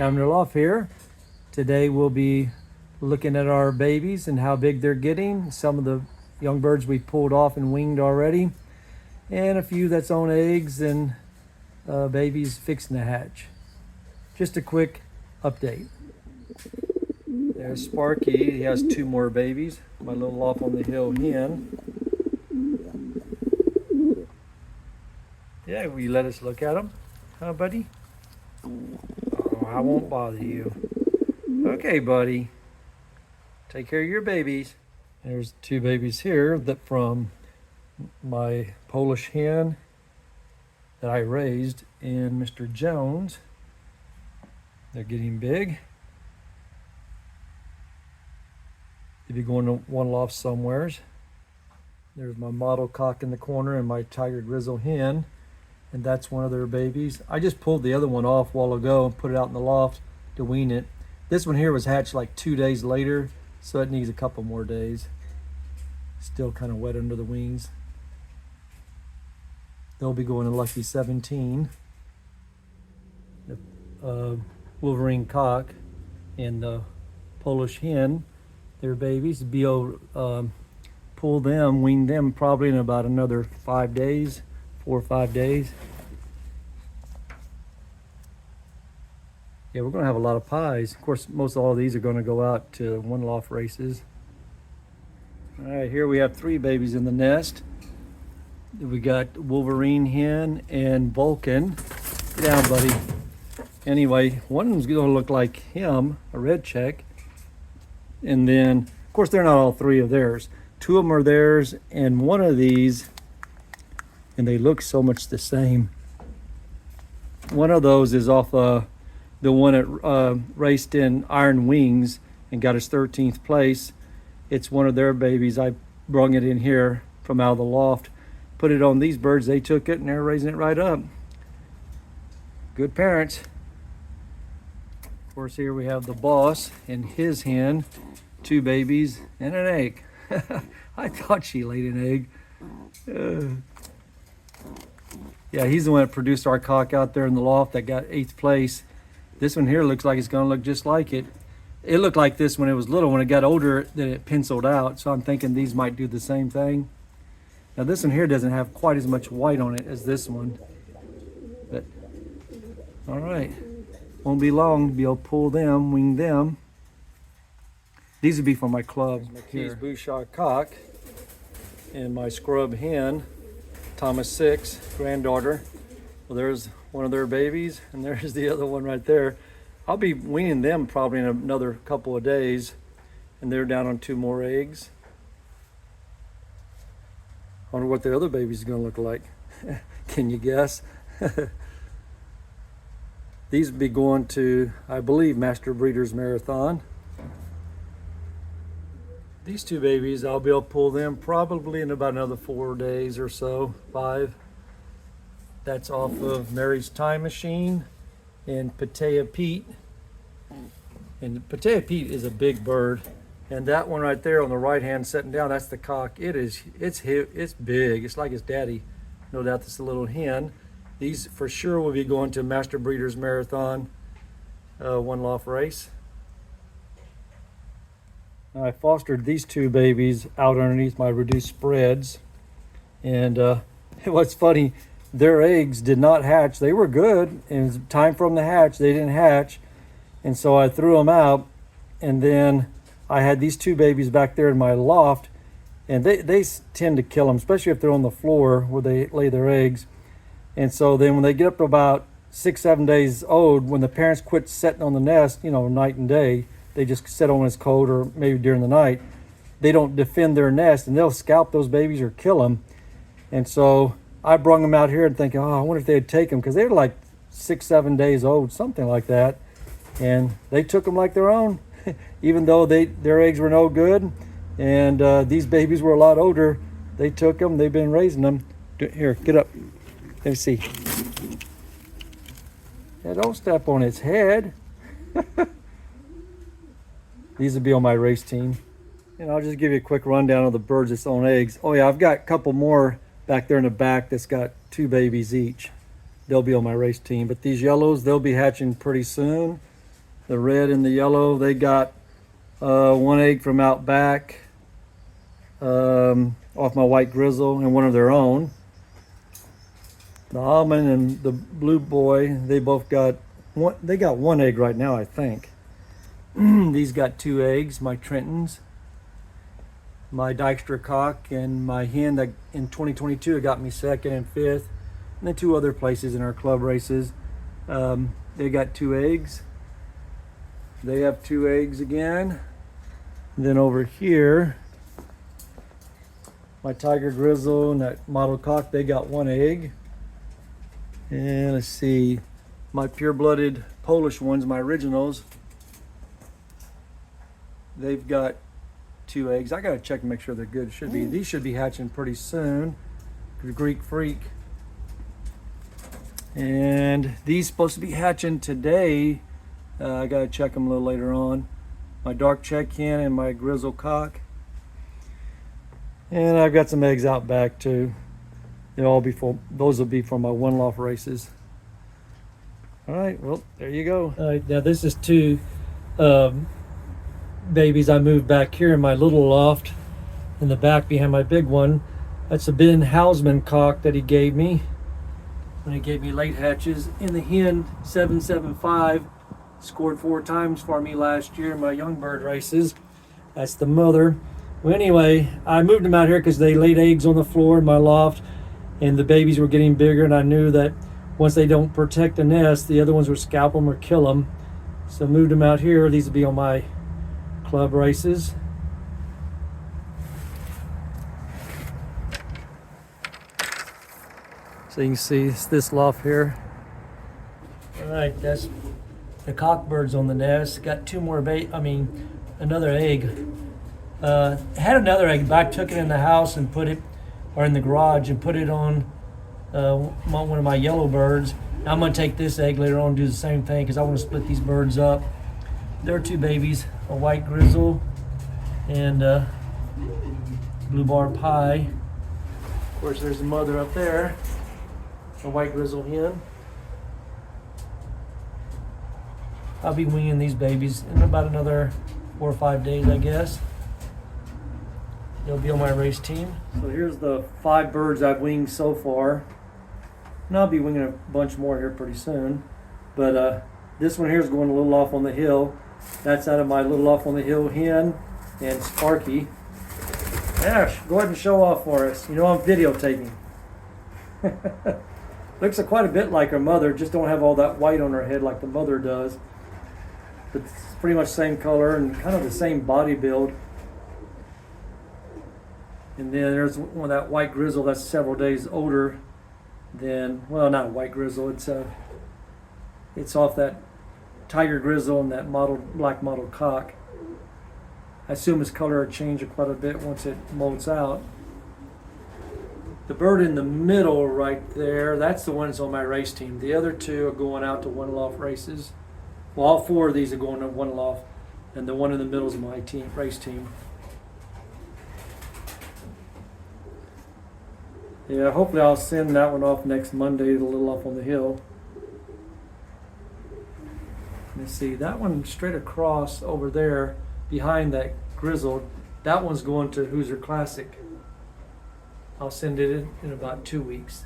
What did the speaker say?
Family Loft here. Today we'll be looking at our babies and how big they're getting. Some of the young birds we pulled off and weaned already, and a few that's on eggs and babies fixing to hatch. Just a quick update. There's Sparky. He has 2 more babies. My little off on the hill hen. Yeah, will you let us look at them? Huh, buddy? Oh, I won't bother you. Okay, buddy. Take care of your babies. There's 2 babies here that from my Polish hen that I raised and Mr. Jones. They're getting big. They'll be going to one loft somewheres. There's my model cock in the corner and my tiger grizzle hen. And that's one of their babies. I just pulled the other one off a while ago and put it out in the loft to wean it. This one here was hatched like 2 days later, so it needs a couple more days. Still kind of wet under the wings. They'll be going to lucky 17. The Wolverine cock and the Polish hen, their babies. We'll pull them, wean them probably in about another 5 days. 4 or 5 days. Yeah, we're going to have a lot of pies. Of course, most all of these are going to go out to one loft races. All right, here we have 3 babies in the nest. We got Wolverine hen and Vulcan. Get down, buddy. Anyway, one of them's going to look like him, a red check. And then, of course, they're not all 3 of theirs. 2 of them are theirs, and one of these, and they look so much the same. One of those is off the one that raced in Iron Wings and got his 13th place. It's one of their babies. I brung it in here from out of the loft, put it on these birds. They took it and they're raising it right up. Good parents. Of course, here we have the boss and his hen, 2 babies and an egg. I thought she laid an egg. Yeah, he's the one that produced our cock out there in the loft that got 8th place. This one here looks like it's going to look just like it. It looked like this when it was little. When it got older, then it penciled out. So I'm thinking these might do the same thing. Now this one here doesn't have quite as much white on it as this one. But, all right. Won't be long. Be able to pull them, wing them. These would be for my club. My Keys Bouchard cock and my scrub hen. Thomas 6, granddaughter. Well, there's one of their babies, and there's the other one right there. I'll be weaning them probably in another couple of days, and they're down on 2 more eggs. I wonder what the other baby's gonna look like. Can you guess? These will be going to, I believe, Master Breeders Marathon. These 2 babies, I'll be able to pull them probably in about another 4 days or so, 5. That's off of Mary's Time Machine and Patea Pete. And Patea Pete is a big bird. And that one right there on the right hand sitting down, that's the cock. It's big. It's like his daddy. No doubt that's a little hen. These for sure will be going to Master Breeders Marathon one loft race. I fostered these 2 babies out underneath my reduced spreads, and what's funny, their eggs did not hatch. They were good, and it was time for them to hatch. They didn't hatch, and so I threw them out, and then I had these 2 babies back there in my loft, and they tend to kill them, especially if they're on the floor where they lay their eggs. And so then when they get up to about 6-7 days old, when the parents quit sitting on the nest, you know, night and day, they just sit on when it's cold or maybe during the night. They don't defend their nest, and they'll scalp those babies or kill them. And so I brung them out here and thinking, oh, I wonder if they'd take them, because they were like 6-7 days old, something like that. And they took them like their own, even though their eggs were no good. And these babies were a lot older. They took them. They've been raising them. Here, get up. Let me see. Yeah, don't step on its head. These will be on my race team. And I'll just give you a quick rundown of the birds that's on eggs. Oh yeah, I've got a couple more back there in the back that's got 2 babies each. They'll be on my race team. But these yellows, they'll be hatching pretty soon. The red and the yellow, they got one egg from out back off my white grizzle and one of their own. The almond and the blue boy, they both got one. They got one egg right now, I think. These got 2 eggs, my Trentons. My Dykstra cock and my hen that in 2022 got me 2nd and 5th. And then 2 other places in our club races. They got 2 eggs. They have 2 eggs again. And then over here, my Tiger Grizzle and that mottled cock, they got 1 egg. And let's see, my pure-blooded Polish ones, my originals, they've got 2 eggs. I gotta check and make sure they're good. These should be hatching pretty soon. The Greek Freak. And these supposed to be hatching today. I gotta check them a little later on. My dark check hen and my grizzle cock. And I've got some eggs out back too. Those will be for my one loft races. All right, well, there you go. All right, now this is 2 babies I moved back here in my little loft in the back behind my big one. That's a Ben Hausman cock that he gave me when he gave me late hatches. In the hen 775 scored 4 times for me last year in my young bird races. That's the mother. Well, anyway, I moved them out here because they laid eggs on the floor in my loft and the babies were getting bigger, and I knew that once they don't protect the nest, the other ones would scalp them or kill them. So moved them out here. These will be on my club races. So you can see it's this loft here. All right, that's the cockbirds on the nest. Got 2 more another egg. Had another egg, but I took it in the house and put it, or in the garage, and put it on one of my yellow birds. Now I'm gonna take this egg later on and do the same thing because I want to split these birds up. There are 2 babies, a white grizzle and blue bar pie. Of course, there's the mother up there, a white grizzle hen. I'll be weaning these babies in about another 4 or 5 days, I guess. They'll be on my race team. So here's the 5 birds I've weaned so far. And I'll be winging a bunch more here pretty soon. But this one here is going a little off on the hill. That's out of my little off on the hill hen and Sparky. Ash, go ahead and show off for us. You know I'm videotaping. Looks quite a bit like her mother, just don't have all that white on her head like the mother does. But it's pretty much the same color and kind of the same body build. And then there's one of that white grizzle that's several days older than, well, not a white grizzle, it's off that Tiger Grizzle and that black mottled cock. I assume its color will change quite a bit once it molts out. The bird in the middle right there, that's the one that's on my race team. The other 2 are going out to one loft races. Well, all 4 of these are going to one loft, and the one in the middle is my race team. Yeah, hopefully I'll send that one off next Monday, the little off on the hill. Let's see, that one straight across over there behind that grizzle, that one's going to Hoosier Classic. I'll send it in about 2 weeks.